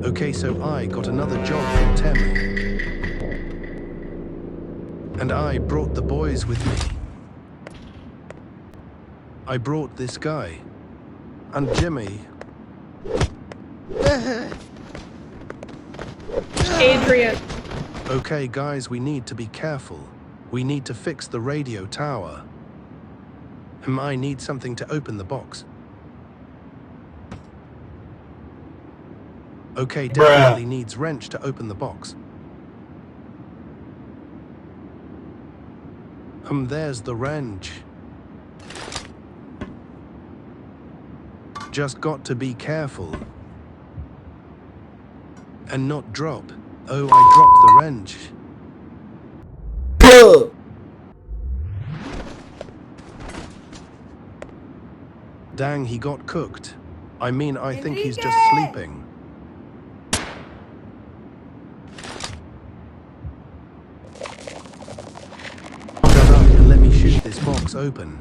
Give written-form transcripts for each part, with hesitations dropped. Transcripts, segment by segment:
Okay, so I got another job from Temi. And I brought the boys with me. I brought this guy. And Jimmy. Adrian. Okay, guys, we need to be careful. We need to fix the radio tower. I need something to open the box. Okay, definitely needs wrench to open the box. There's the wrench. Just got to be careful. And not drop. Oh, I dropped the wrench. Dang, he got cooked. I mean, I think he's just sleeping. Shut up and let me shoot this box open.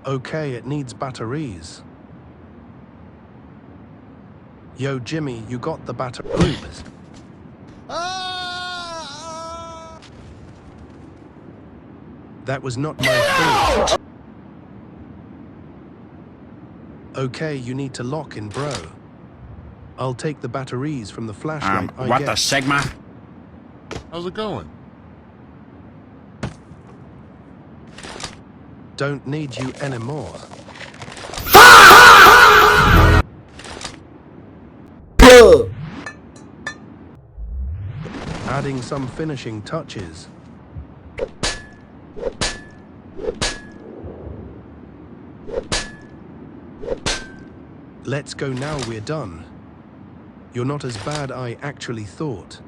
Okay, it needs batteries. Yo, Jimmy, you got the batteries. That was not my fault. Okay, you need to lock in, bro. I'll take the batteries from the flashlight, I what guess. the Sigma? How's it going? Don't need you anymore. Adding some finishing touches. Let's go now, we're done. You're not as bad I actually thought.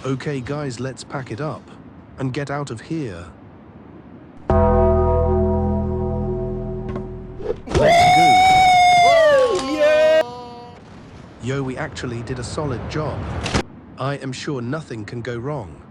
Okay guys, let's pack it up and get out of here. Let's go. Yo, we actually did a solid job. I am sure nothing can go wrong.